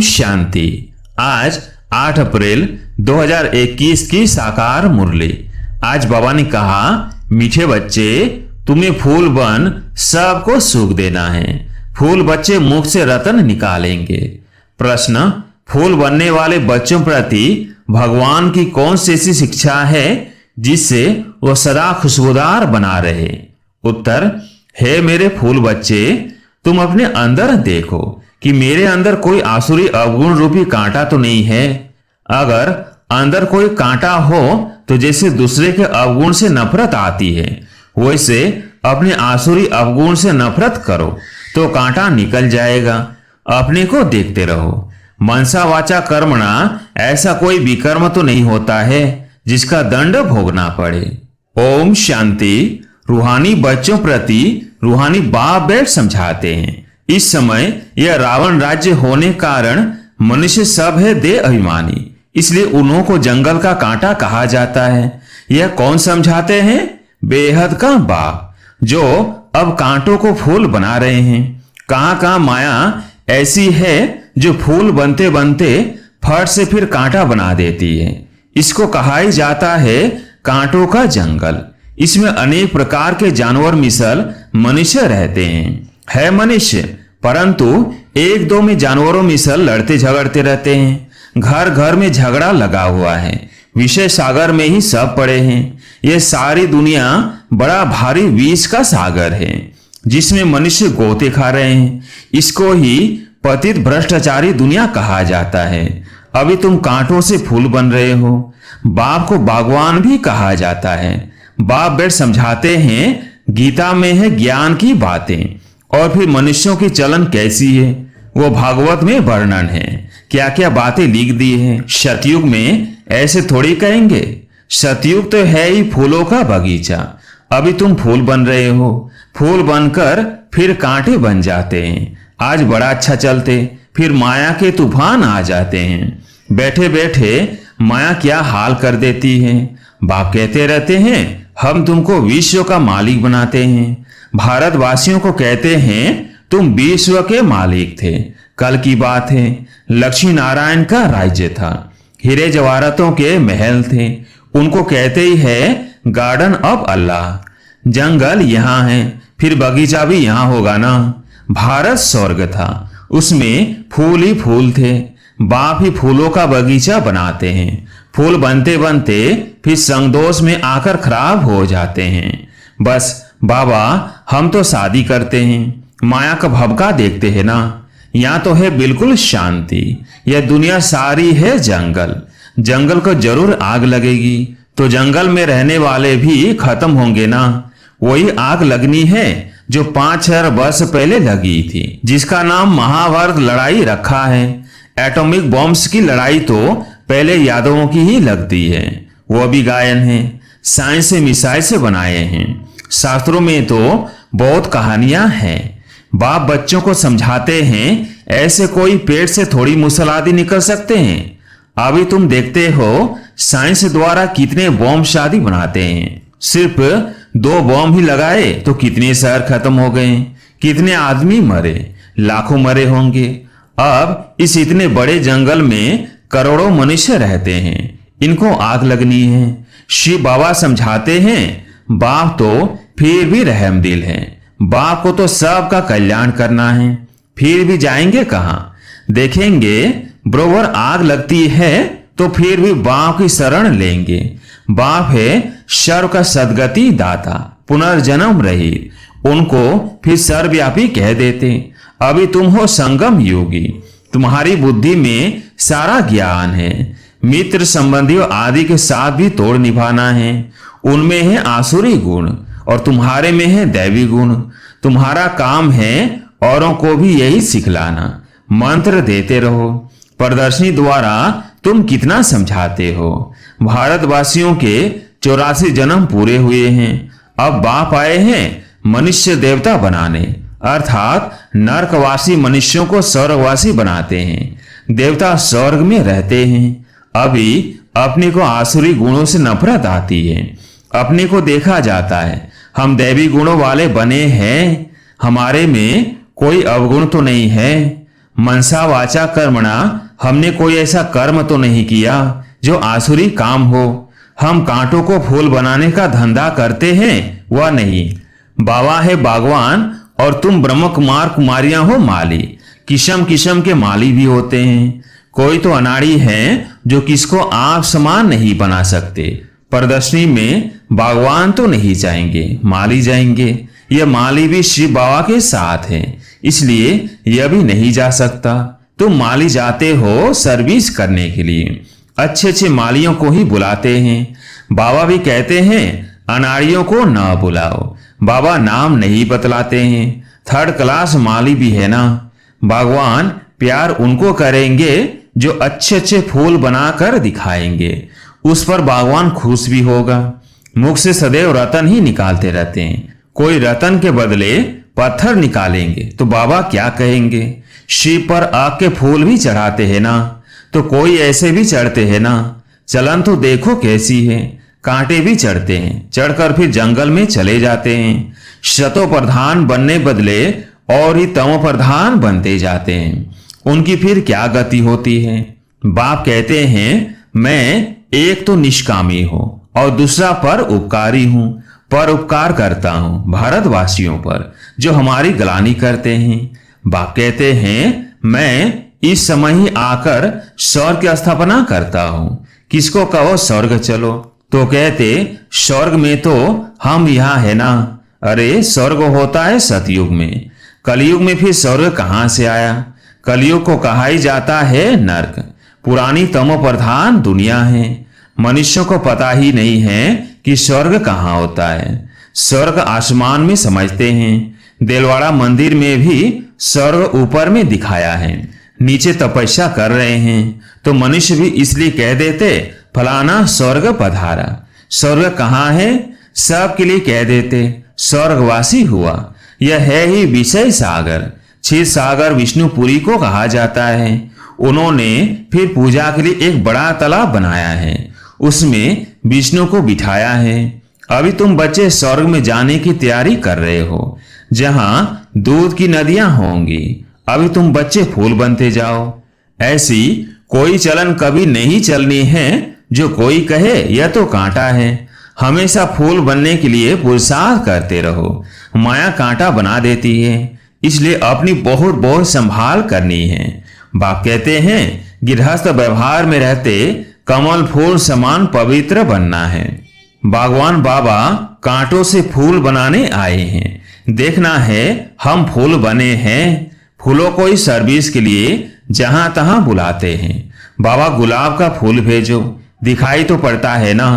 शांति। आज 8 अप्रैल 2021 की साकार मुरली। आज बाबा ने कहा, मीठे बच्चे, तुम्हें फूल बन सबको सुख देना है। फूल बच्चे मुख से रतन निकालेंगे। प्रश्न, फूल बनने वाले बच्चों प्रति भगवान की कौन सी ऐसी शिक्षा है जिससे वो सदा खुशबूदार बना रहे? उत्तर, हे मेरे फूल बच्चे, तुम अपने अंदर देखो कि मेरे अंदर कोई आसुरी अवगुण रूपी कांटा तो नहीं है। अगर अंदर कोई कांटा हो तो जैसे दूसरे के अवगुण से नफरत आती है, वैसे अपने आसुरी अवगुण से नफरत करो तो कांटा निकल जाएगा। अपने को देखते रहो। मनसा वाचा कर्मणा ऐसा कोई विकर्म तो नहीं होता है जिसका दंड भोगना पड़े। ओम शांति। रूहानी बच्चों प्रति रूहानी बाप बैठ समझाते हैं। इस समय यह रावण राज्य होने कारण मनुष्य सब है दे अभिमानी, इसलिए उन्हों को जंगल का कांटा कहा जाता है। यह कौन समझाते हैं? बेहद का बाप, जो अब कांटों को फूल बना रहे हैं। कहां कहां माया ऐसी है जो फूल बनते बनते फट से फिर कांटा बना देती है। इसको कहा ही जाता है कांटों का जंगल। इसमें अनेक प्रकार के जानवर मिसल मनुष्य रहते हैं। है मनुष्य, परंतु एक दो में जानवरों मिसल लड़ते झगड़ते रहते हैं। घर घर में झगड़ा लगा हुआ है। विषय सागर में ही सब पड़े हैं। यह सारी दुनिया बड़ा भारी विष का सागर है जिसमें मनुष्य गोते खा रहे हैं। इसको ही पतित भ्रष्टाचारी दुनिया कहा जाता है। अभी तुम कांटों से फूल बन रहे हो। बाप को बागवान भी कहा जाता है। बाप बैठ समझाते हैं गीता में है ज्ञान की बातें, और फिर मनुष्यों की चलन कैसी है वो भागवत में वर्णन है। क्या क्या बातें लिख दी हैं। सतयुग में ऐसे थोड़ी कहेंगे। सतयुग तो है ही फूलों का बगीचा। अभी तुम फूल बन रहे हो। फूल बनकर फिर कांटे बन जाते हैं। आज बड़ा अच्छा चलते, फिर माया के तूफान आ जाते हैं। बैठे बैठे माया क्या हाल कर देती है। बाप कहते रहते हैं हम तुमको विश्व का मालिक बनाते हैं। भारतवासियों को कहते हैं तुम विश्व के मालिक थे। कल की बात है, लक्ष्मी नारायण का राज्य था। हीरे जवाहरातों के महल थे। उनको कहते ही है गार्डन ऑफ अल्लाह। जंगल यहाँ है, फिर बगीचा भी यहाँ होगा ना। भारत स्वर्ग था, उसमें फूल ही फूल थे। बाप ही फूलों का बगीचा बनाते हैं। फूल बनते बनते फिर संगदोष में आकर खराब हो जाते हैं। बस बाबा, हम तो शादी करते हैं, माया का भबका देखते हैं ना। यहाँ तो है बिल्कुल शांति। यह दुनिया सारी है जंगल। जंगल को जरूर आग लगेगी तो जंगल में रहने वाले भी खत्म होंगे ना। वही आग लगनी है जो 5,000 वर्ष पहले लगी थी, जिसका नाम महाभारत लड़ाई रखा है। एटॉमिक बॉम्ब्स की लड़ाई तो पहले यादवों की ही लगती है। वो भी गायन है। साइंस से मिसाइल से बनाए हैं। शास्त्रों में तो बहुत कहानियां हैं। बाप बच्चों को समझाते हैं ऐसे कोई पेट से थोड़ी मूसल आदि निकल सकते हैं। अभी तुम देखते हो साइंस द्वारा कितने बॉम्ब शादी बनाते हैं। सिर्फ 2 बॉम्ब ही लगाए तो कितने शहर खत्म हो गए, कितने आदमी मरे, लाखों मरे होंगे। अब इस इतने बड़े जंगल में करोड़ों मनुष्य रहते हैं। इनको आग लगनी है। शिव बाबा समझाते हैं बाप तो फिर भी रहमदिल है। बाप को तो सबका कल्याण करना है। फिर भी जाएंगे कहां? देखेंगे बरोबर आग लगती है तो फिर भी बाप की शरण लेंगे। बाप है सर्व का सदगति दाता, पुनर्जन्म रहित। उनको फिर सर्वव्यापी कह देते। अभी तुम हो संगम योगी। तुम्हारी बुद्धि में सारा ज्ञान है। मित्र संबंधियों आदि के साथ भी तोड़ निभाना है। उनमें है आसुरी गुण और तुम्हारे में है दैवी गुण। तुम्हारा काम है औरों को भी यही सिखलाना। मंत्र देते रहो। प्रदर्शनी द्वारा तुम कितना समझाते हो। भारतवासियों के 84 जन्म पूरे हुए हैं। अब बाप आए हैं मनुष्य देवता बनाने, अर्थात नरकवासी मनुष्यों को स्वर्गवासी बनाते हैं। देवता स्वर्ग में रहते हैं। अभी अपने को आसुरी गुणों से नफरत आती है। अपने को देखा जाता है हम दैवी गुणों वाले बने हैं। हमारे में कोई अवगुण तो नहीं है। मनसा वाचा कर्मणा, हमने कोई ऐसा कर्म तो नहीं किया जो आसुरी काम हो। हम कांटों को फूल बनाने का धंधा करते हैं वह नहीं। बाबा है बागवान और तुम ब्रह्म कुमार कुमारियां हो माली। किस्म किस्म के माली भी होते हैं। कोई तो अनाड़ी हैं जो किसको आप समान नहीं बना सकते। प्रदर्शनी में बागवान तो नहीं जाएंगे, माली जाएंगे। यह माली भी शिव बाबा के साथ है, इसलिए यह भी नहीं जा सकता। तुम माली जाते हो सर्विस करने के लिए, अच्छे अच्छे मालियों को ही बुलाते हैं। बाबा भी कहते हैं अनाड़ियों को न बुलाओ। बाबा नाम नहीं बतलाते हैं। थर्ड क्लास माली भी है ना। भगवान प्यार उनको करेंगे जो अच्छे अच्छे फूल बनाकर दिखाएंगे, उस पर भगवान खुश भी होगा। मुख से सदैव रतन ही निकालते रहते हैं। कोई रतन के बदले पत्थर निकालेंगे तो बाबा क्या कहेंगे। शिव पर आग के फूल भी चढ़ाते हैं ना, तो कोई ऐसे भी चढ़ते हैं ना। चलन तो देखो कैसी है। कांटे भी चढ़ते हैं, चढ़कर फिर जंगल में चले जाते हैं। शतो प्रधान बनने बदले और ही तमो प्रधान बनते जाते हैं। उनकी फिर क्या गति होती है। बाप कहते हैं मैं एक तो निष्कामी हूं और दूसरा पर उपकारी हूं। पर उपकार करता हूं भारतवासियों पर जो हमारी गलानी करते हैं। बाप कहते हैं मैं इस समय ही आकर स्वर्ग की स्थापना करता हूं। किसको कहो स्वर्ग चलो, तो कहते स्वर्ग में तो हम यहाँ है ना। अरे स्वर्ग होता है सतयुग में, कलयुग में फिर स्वर्ग कहां से आया। कलयुग को कहा ही जाता है नरक। पुरानी तमो प्रधान दुनिया है। मनुष्यों को पता ही नहीं है कि स्वर्ग कहाँ होता है। स्वर्ग आसमान में समझते हैं। देलवाड़ा मंदिर में भी स्वर्ग ऊपर में दिखाया है, नीचे तपस्या कर रहे हैं। तो मनुष्य भी इसलिए कह देते फलाना स्वर्ग पधारा। स्वर्ग कहाँ है सबके लिए कह देते स्वर्गवासी हुआ। यह है ही विषय सागर। क्षीर सागर विष्णुपुरी को कहा जाता है। उन्होंने फिर पूजा के लिए एक बड़ा तालाब बनाया है, उसमें विष्णु को बिठाया है। अभी तुम बच्चे स्वर्ग में जाने की तैयारी कर रहे हो, जहां दूध की नदियां होंगी। अभी तुम बच्चे फूल बनते जाओ। ऐसी कोई चलन कभी नहीं चलनी है जो कोई कहे यह तो कांटा है। हमेशा फूल बनने के लिए पुरुषार्थ करते रहो। माया कांटा बना देती है, इसलिए अपनी बहुत बहुत संभाल करनी है। बाप कहते हैं गृहस्थ व्यवहार में रहते कमल फूल समान पवित्र बनना है। भगवान बाबा कांटों से फूल बनाने आए हैं। देखना है हम फूल बने हैं। फूलों को ही सर्विस के लिए जहां तहां बुलाते हैं। बाबा गुलाब का फूल भेजो, दिखाई तो पड़ता है ना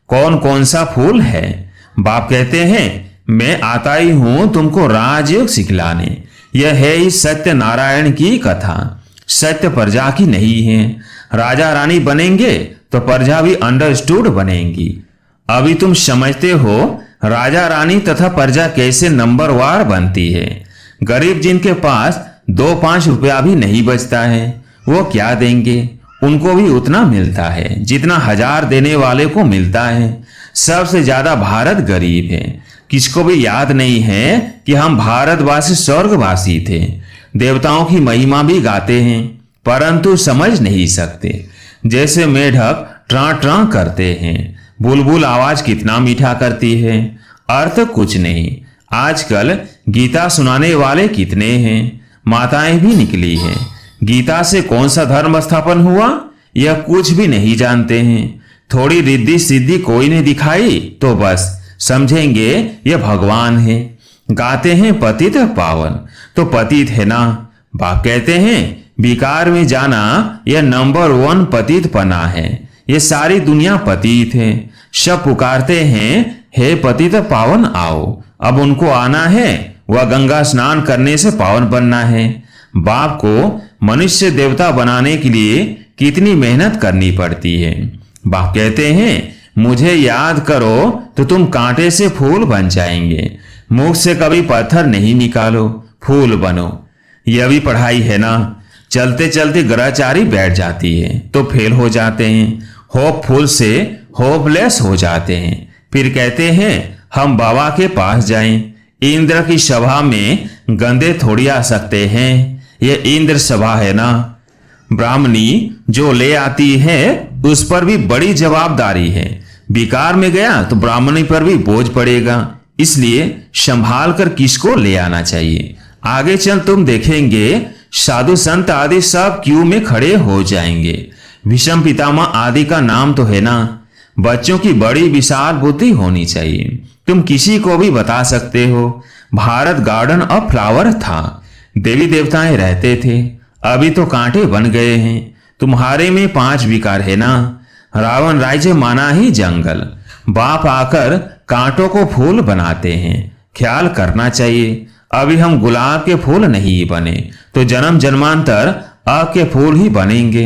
कौन कौन सा फूल है। बाप कहते हैं मैं आता ही हूं तुमको राजयोग सिखलाने। यह है ही सत्य नारायण की कथा। सत्य प्रजा की नहीं है। राजा रानी बनेंगे तो प्रजा भी अंडरस्टूड बनेंगी। अभी तुम समझते हो राजा रानी तथा प्रजा कैसे नंबर वार बनती है। गरीब जिनके पास 2-5 रुपया भी नहीं बचता है वो क्या देंगे। उनको भी उतना मिलता है जितना 1000 देने वाले को मिलता है। सबसे ज्यादा भारत गरीब है। किसको भी याद नहीं है कि हम भारतवासी स्वर्गवासी थे। देवताओं की महिमा भी गाते हैं परंतु समझ नहीं सकते। जैसे मेढक ट्रां ट्रां करते हैं, बुलबुल आवाज कितना मीठा करती है, अर्थ कुछ नहीं। आजकल गीता सुनाने वाले कितने हैं, माताएं भी निकली हैं। गीता से कौन सा धर्म स्थापन हुआ यह कुछ भी नहीं जानते हैं। थोड़ी रिद्धि सिद्धि कोई ने दिखाई तो बस समझेंगे यह भगवान है। गाते हैं पतित पावन, तो पतित है ना। बाप कहते हैं विकार में जाना यह नंबर 1 पतित पना है। ये सारी दुनिया पतित है। सब पुकारते हैं हे पतित पावन आओ। अब उनको आना है, वह गंगा स्नान करने से पावन बनना है। बाप को मनुष्य देवता बनाने के लिए कितनी मेहनत करनी पड़ती है। बाप कहते हैं मुझे याद करो तो तुम कांटे से फूल बन जाएंगे। मुख से कभी पत्थर नहीं निकालो, फूल बनो। यह भी पढ़ाई है ना। चलते चलते ग्रहचारी बैठ जाती है तो फेल हो जाते हैं। होपफुल से होपलेस हो जाते हैं। फिर कहते हैं हम बाबा के पास जाएं। इंद्र की सभा में गंदे थोड़ी आ सकते हैं। यह इंद्र सभा है ना। ब्राह्मणी जो ले आती है उस पर भी बड़ी जवाबदारी है। बेकार में गया तो ब्राह्मणी पर भी बोझ पड़ेगा, इसलिए संभाल कर किसको ले आना चाहिए। आगे चल तुम देखेंगे साधु संत आदि सब क्यू में खड़े हो जाएंगे। भीष्म पितामह आदि का नाम तो है ना। बच्चों की बड़ी विशाल बुद्धि होनी चाहिए। तुम किसी को भी बता सकते हो। भारत गार्डन ऑफ फ्लावर था, देवी देवताएं रहते थे, अभी तो कांटे बन गए हैं। तुम्हारे में 5 विकार है ना। रावण राज्य माना ही जंगल, बाप आकर कांटों को फूल बनाते हैं। ख्याल करना चाहिए, अभी हम गुलाब के फूल नहीं बने तो जन्म जन्मांतर आग के फूल ही बनेंगे।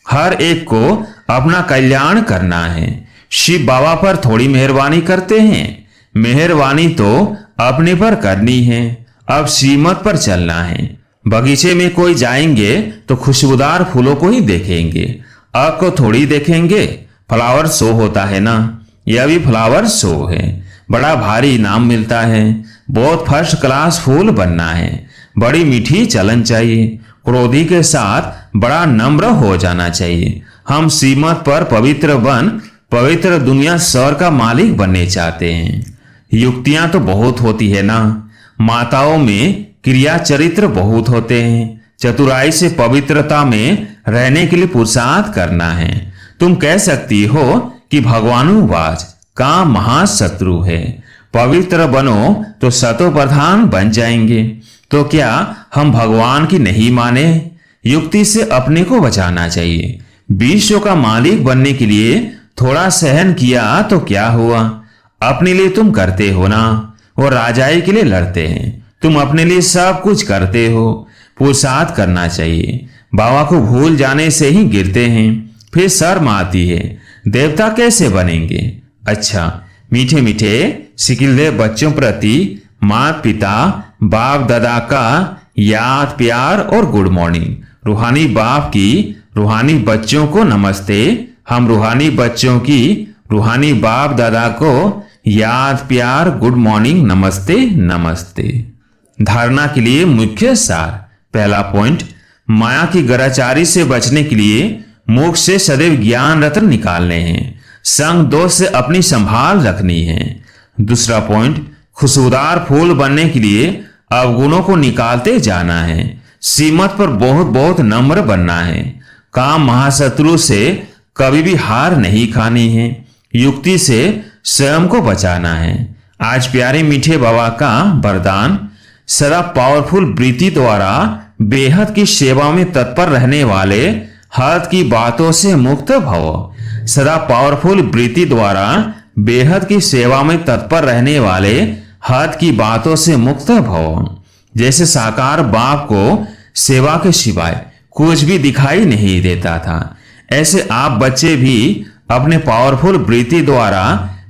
हर एक को अपना कल्याण करना है। शिव बाबा पर थोड़ी मेहरबानी करते हैं, मेहरबानी तो अपने पर करनी है। अब श्रीमत पर चलना है। बगीचे में कोई जाएंगे तो खुशबूदार फूलों को ही देखेंगे, आग को थोड़ी देखेंगे। फ्लावर शो होता है ना, यह भी फ्लावर शो है। बड़ा भारी इनाम मिलता है। बहुत फर्स्ट क्लास फूल बनना है। बड़ी मीठी चलन चाहिए। क्रोधी के साथ बड़ा नम्र हो जाना चाहिए। हम श्रीमत पर पवित्र बन पवित्र दुनिया स्वर का मालिक बनने चाहते हैं। युक्तियां तो बहुत होती है ना। माताओं में क्रिया चरित्र बहुत होते हैं। चतुराई से पवित्रता में रहने के लिए पुरुषार्थ करना है। तुम कह सकती हो कि भगवानुवाच का महाशत्रु है। पवित्र बनो तो सतो प्रधान बन जाएंगे। तो क्या हम भगवान की नहीं माने। युक्ति से अपने को बचाना चाहिए। विश्व का मालिक बनने के लिए थोड़ा सहन किया तो क्या हुआ। अपने लिए तुम करते हो ना, वो राजाई के लिए लड़ते हैं। तुम अपने लिए सब कुछ करते हो। पुरुषार्थ करना चाहिए। बाबा को भूल जाने से ही गिरते हैं, फिर शर्म आती है। देवता कैसे बनेंगे। अच्छा, मीठे मीठे सिकिलदेव बच्चों प्रति माता पिता बाप दादा का याद प्यार और गुड मॉर्निंग। रूहानी बाप की रूहानी बच्चों को नमस्ते। हम रूहानी बच्चों की रूहानी बाप दादा को याद प्यार गुड मॉर्निंग नमस्ते नमस्ते। धारणा के लिए मुख्य सार। पहला पॉइंट, माया की गराचारी से बचने के लिए मुख से सदैव ज्ञान रत्न निकालने हैं। संग दोष से अपनी संभाल रखनी है। दूसरा पॉइंट, खुशबूदार फूल बनने के लिए अवगुणों को निकालते जाना है। सीमत पर बहुत बहुत नम्र बनना है। काम महाशत्रु से कभी भी हार नहीं खानी है। युक्ति से स्वयं को बचाना है। आज प्यारे मीठे बाबा का वरदान, सदा पावरफुल वृत्ति द्वारा बेहद की सेवा में तत्पर रहने वाले हद की बातों से मुक्त भव। सदा पावरफुल वृत्ति द्वारा बेहद की सेवा में तत्पर रहने वाले हद की बातों से मुक्त भव। जैसे साकार बाप को सेवा के सिवाय कुछ भी दिखाई नहीं देता था, ऐसे आप बच्चे भी अपने पावरफुल वृत्ति द्वारा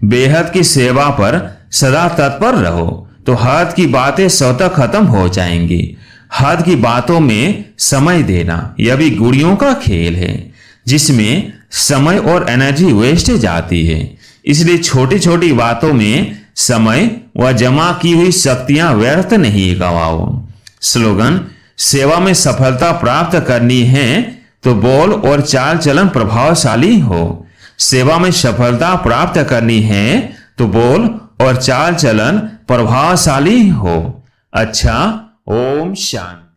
बेहद की सेवा पर सदा तत्पर रहो, तो हद की बातें स्वतः खत्म हो जाएंगी। हद की बातों में समय देना यह भी गुड़ियों का खेल है, जिसमें समय और एनर्जी वेस्ट जाती है। इसलिए छोटी छोटी बातों में समय व जमा की हुई शक्तियां व्यर्थ नहीं गवाओ। स्लोगन, सेवा में सफलता प्राप्त करनी है तो बोल और चाल चलन प्रभावशाली हो। सेवा में सफलता प्राप्त करनी है तो बोल और चाल चलन प्रभावशाली हो। अच्छा, ओम शांति।